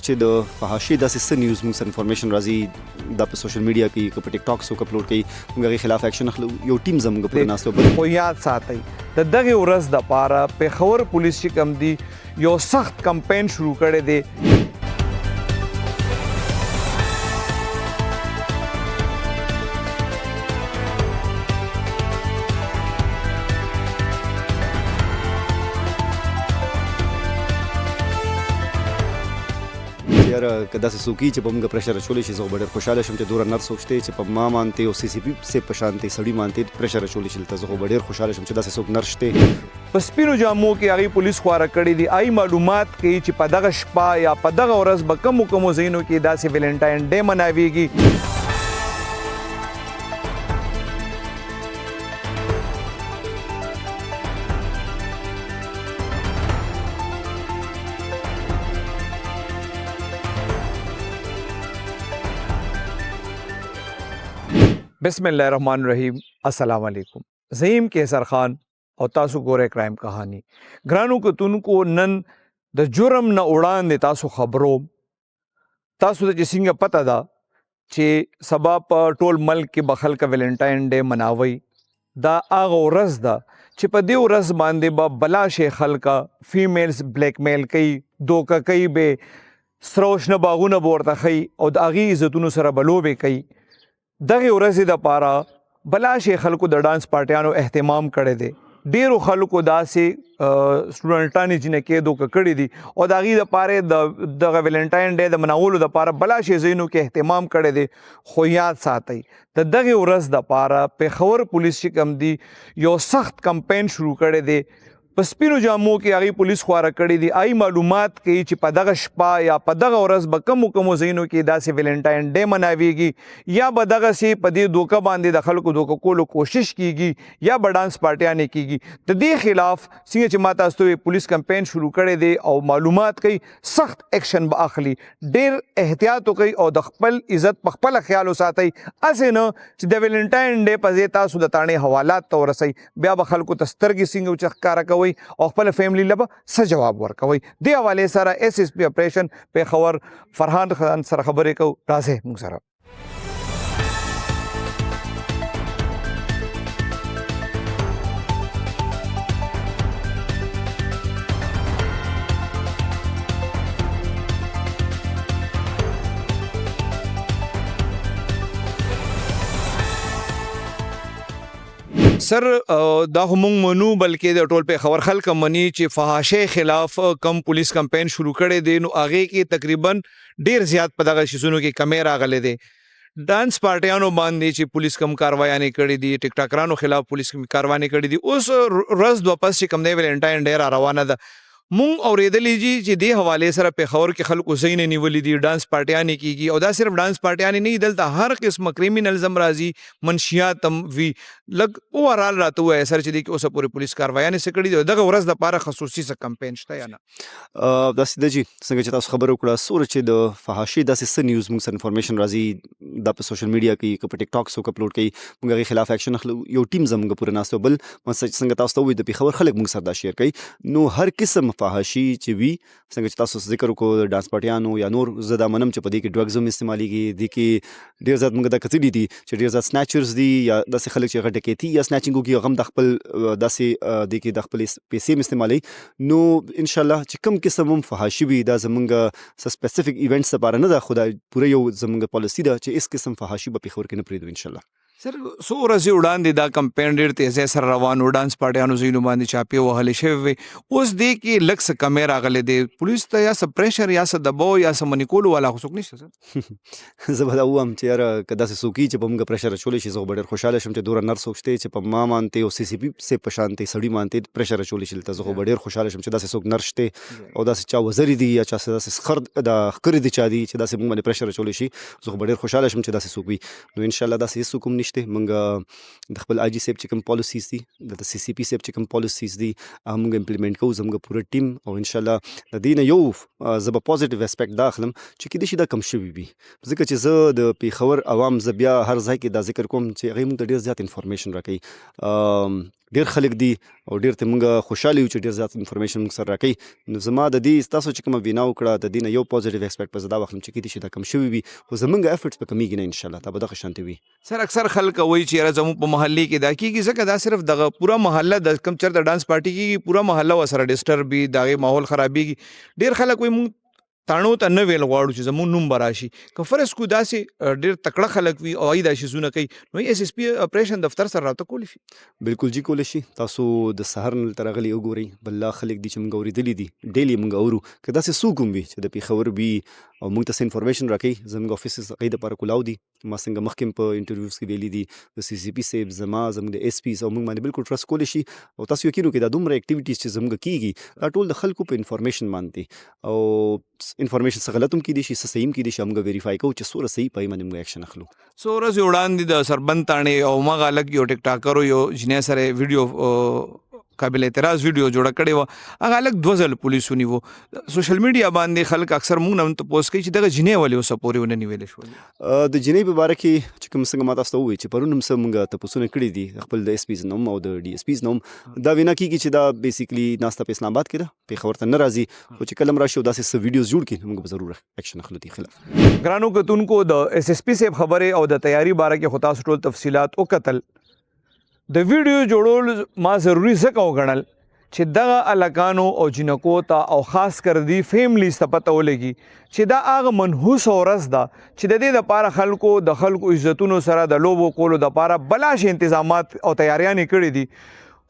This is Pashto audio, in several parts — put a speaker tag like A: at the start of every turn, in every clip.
A: چې د فحاشۍ داسې څه نیوز موږ سره انفارمیشن راځي دا په سوشل میډیا کې که په ټیک ټاک څوک اپلوډ کوي موږ هغې خلاف ایکشن اخلو یو ټیم زموږ پورې ناست بل
B: خو یاد ساتئ د دغې ورځ دپاره پېښور پولیس چې کوم دي یو سخت کمپین شروع کړی دی
A: یاره که داسې څوک وي چې په موږ پریشر اچولی شي زه خو به ډېر خوشحاله شم چې دومره نر څوک شته چې په ما مانتې او سی سی پي صاحب په شانتې سړي مانتې پریشر اچولی شي دلته زه خو به ډېر خوشحاله شم چې داسې څوک نر شته
B: په سپینو جامو کې هغې پولیس خواره کړي دي آی معلومات کوي چې په دغه شپه یا په دغه ورځ به کومو ځایونو کې داسې ویلنټاین ډے مناویږي بسم الله الرحمن الرحیم السلام علیکم زیم کیسر خان او تاسو ګوره کرائم کہانی ګرانو کتونکو نن د جرم نه وړاندې تاسو خبرو تاسو ته چې څنګه پته ده چې سبا په ټول ملک کې به خلک ویلنټاین ډے مناوي دا هغه ورځ ده چې په دې ورځ باندې به بلا شي خلکه فیمیلز بلیک میل کوي دوکه کوي به سروشنه باغونه به ورته ښیي او د هغې عزتونو سره به لوبې کوي دغه ورځې دپاره بلا شي خلکو د ډانس پارټیانو اهتمام کړی دی ډیرو خلکو داسې سټوډنټانې جنکې دوکه کړي دي او د هغې دپاره دغه ویلنټاین ډے د مناولو دپاره بلا شي ځایونو کې اهتمام کړی دی خو یاد ساتئ د دغې ورځ دپاره پېښور پولیس چې کوم دي یو سخت کمپین شروع کړی دی په سپینو جامو کې هغې پولیس خواره کړي دي آی معلومات کوي چې په دغه شپه یا په دغه ورځ به کومو ځایونو کې داسې ویلنټاین ډے مناویږي یا به دغسې په دې دوکه باندې د خلکو دوکه کولو کوشش کیږي یا به ډانس پارټیانې کیږي د دې خلاف څنګه چې ما تاسو ته پولیس کمپین شروع کړی دی او معلومات کوي سخت ایکشن به اخلي ډېر احتیاط وکړئ او د خپل عزت په خپله خیال وساتئ هسې نه چې د ویلنټاین ډے په ځای تاسو د تاڼې حوالات ته ورسئ بیا به خلکو ته سترګې څنګه وچه ښکاره کوئ او خپل فیملی له به څه جواب ورکوئ دې حوالې سره ایس ایس پی اپریشن پېښور فرحان خان سره خبرې کوو راځئ موږ سره سر دا خو مونږ منو بلکې د ټول پېښور خلک مني چې فحاشۍ خلاف کم پولیس کمپین شروع کړی دی نو هغې کې تقریبا ډېر زیات په دغه شیزونو کې کمی راغلی دی ډانس پارټیانو باندې چې پولیس کم کاروایانې کړي دي ټیک ټاکرانو خلاف پولیس کم کاروانې کړي دي اوس ورځ دوه پس چې کوم دی ویلنټاین ډے را روانه ده مونږ اورېدلی دي چې دې حوالې سره پېښور کې خلکو ځایونه نیولي دي ډانس پارټیانې کیږي او دا صرف ډانس پارټیانې نه دلته هر قسمه کریمینلزم راځي منشیات هم وي لږ اوورال راته ووایه سر چې دې کې اوسه پورې پولیس کاروایانې څه کړي دي دغه ورځ دپاره خصوصي څه کمپین شته یا نه
A: داسې ده جي څنګه چې تاسو خبره وکړه څومره چې د فحاشۍ داسې څه نیوز موږ سره انفارمیشن راځي دا په سوشل میډیا کې که په ټیک ټاک څوک اپلوډ کوي موږ هغې خلاف ایکشن اخلو یو ټیم زموږ پورې ناست بل څنګه تاسو ته ووایي د پېښور خلک موږ سره دا شیر کوي نو هر قسم فحاشي چې وي څنګه چې تاسو ذکر وکړو د ډانس پارټیانو یا نور زه دا منم چې په دې کې ډرګز هم استعمالېږي دې کې ډېر زیات موږ دا کتلي دي چې ډېر زیات سنیچرز دي یا داسې خلک چې هغه ډکیتي یا سنیچنګ وکړي هغه هم د خپل داسې دې کې د خپلې پیسې هم استعمالوي نو انشاءالله چې کوم قسم هم فحاشي وي دا زموږ څه سپیسیفیک ایونټس لپاره نه ده خو دا پوره یو زموږ پالیسي ده چې هېڅ قسم فحاشي به پېښور کې نه پرېږدو انشاءالله
B: سر څو ورځې وړاندې دا کمپین ډېر تیزی سره روان و ډانس پارټیانو ځایونو باندې چاپې وهلې شوې وې اوس دې کې لږ څه کمی راغلی دی پولیس ته یا څه پریشر یا څه دباو یا څه منې کولو والا خو څوک نشته سر
A: زه به دا ووایم چې یاره که داسې څوک وي چې په موږ پریشر اچولی شي زه خو به ډېر خوشحاله شم چې دومره نر څوک شته چې په ما مانتې او سی سی پي صاحب په شانتې سړي مانتې پریشر اچولی شي دلته زه خو به ډېر خوشحاله شم چې داسې څوک نر شته او داسې چا وزري دي یا چا داسې خر د ښکرې دي چا دي چې داسې موږ باندې پریشر اچولی شي زه خو به ډېر خوشحاله شم چې داسې څوک وي نو انشاءالله داسې هېڅ څوک هم نشته موږ د خپل آی جي صاحب چې کوم پالیسیز دي د سی سی پي صاحب چې کوم پالیسیز دي هغه موږ امپلیمنټ کوو زموږ پوره ټیم او انشاءالله د دې نه یو زه به پازیټیو اسپیکټ دا اخلم چې کیدای شي دا کم شوي وي ځکه چې زه د پېښور عوام زه بیا هر ځای کې دا ذکر کوم چې هغوی موږ ته ډېر زیات انفارمیشن راکوي ډېر خلک دي او ډېر ته موږ خوشاله یو چې ډېر زیات انفارمیشن موږ سره راکوي. نو زما د دې ستاسو چې کومه وینا وکړه د دې نه یو پوزټیو ایکسپیکټ په زه دا واخلم چې کیدای شي دا کم شوي وي خو زموږ افورټس به کمیږي نه انشاءالله دا به دغه شانتې وي.
B: سر اکثر خلک وایي چې یاره زموږ په محلې کې دا کېږي ځکه دا صرف دغه پوره محله د کم چېرته ډانس پارټي کېږي پوره محله ورسره ډسټرب وي د هغې ماحول خرابېږي. ډېر خلک وایي موږ تاڼو ته نه ویل غواړو چې زموږ نوم به راشي. که فرض کړو داسې ډېر تکړه خلک وي او دا شیزونه کوي نو ایس ایس پي اپریشن دفتر سره راته کولی شي.
A: بالکل جی کولی شي. تاسو د سهار نه دلته راغلي وګورئ بل لا خلک دي چې موږ اورېدلي دي ډیلي موږ اورو که داسې څوک هم وي چې د پېښور وي او موږ ته څه انفارمیشن راکوي زموږ افیسز هغوی دپاره کلاو دي. ما څنګه مخکې په انټرویوز کې ویلي دي د سی سی پي صاحب زموږ د ایس پیز او موږ باندې بالکل ټرسټ کولی شي او تاسو یقین وکړئ دا دومره اکټیویټیز چې زموږ کېږي دا ټول د خلکو په انفارمیشن باندې دي او انفارمیشن څه غلط هم کېدای شي څه صحیح هم کېدای شي موږ ویریفای کوو چې څومره صحیح په هغې باندې موږ ایکشن اخلو.
B: څو ورځې وړاندې د سربند تاڼې او هماغه هلک یو ټیک ټاکر یو جنۍ سره ویډیو قابل اعتراض ویډیو جوړه کړې وه هغه هلک 2 ځله پولیسو نیو. سوشل میډیا باندې خلک اکثر موږ نه هم تپوس کوي چې دغه جنۍ ولې اوسه پورې ونه نیولې شولې.
A: د جنۍ په باره کې چې کوم څنګه ما تاسو ته ووایي چې پرون هم څه موږ تپوسونه کړي دي خپل د ایس پیز نوم او د ډي ایس پیز نوم دا وینا کېږي چې دا بیسیکلي ناسته په اسلام آباد کې ده پېښور ته نه راځي خو چې کله هم راشي او داسې څه ویډیوز جوړ کړي موږ به ضرور ایکشن اخلو دې خلاف.
B: ګرانو کتونکو د ایس ایس پي صاحب خبرې او د تیاری باره کې خو تاسو ټول تفصیلات وکتل. د ویډیو جوړول ما ضروري ځکه وګڼل چې دغه الکانو او جنکو ته او خاص کر دی فیملیز ته پته ولګي چې دا هغه منحوس ورځ ده چې د دې دپاره خلکو د خلکو عزتونو سره د لوبو کولو دپاره بلاش انتظامات او تیاریانې کړي دي.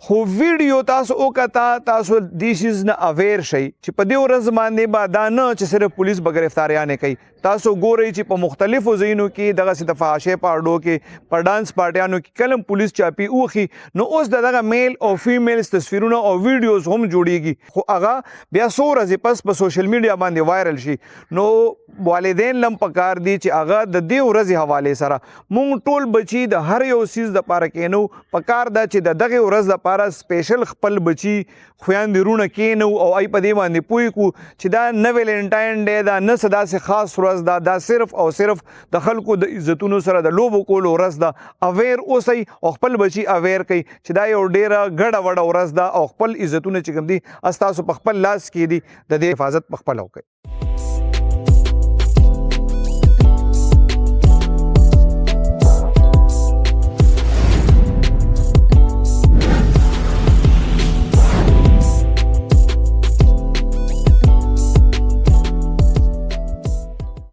B: خو ویډیو تاسو وکړه تاسو دې شیز نه اویر شئ چې په دې ورځ باندې به دا نه چې صرف پولیس به ګرفتاریانې کوي. تاسو ګورئ چې په مختلفو ځایونو کې دغسې د فحاشۍ په اډو کې په ډانس پارټیانو کې کله پولیس چاپي وخي نو اوس دغه میل او فیمیلز تصویرونه او ویډیوز هم جوړیږي خو هغه بیا څو ورځې پس په سوشل میډیا باندې وایرل شي. نو والدین لم پکار دي چې هغه د دې ورځې حوالې سره مونږ ټول بچي د هر یو سیز دپاره کینو پکار ده چې د دغې ورځ دپاره سپیشل خپل بچي خویندې رونه کینو او ای په دې باندې پوه کړو چې دا نه ویلنټاین ډے ده نه څه داسې خاص ورځ ده دا صرف او صرف د خلکو د عزتونو سره د لوبو کولو ورځ ده. اویر اوسئ او خپل بچي اویر کوي چې دا یو ډیره ګډه وډه ورځ ده او خپل عزتونه چې کوم دي ستاسو په خپل لاس کې دي د دې حفاظت په خپله وکړئ.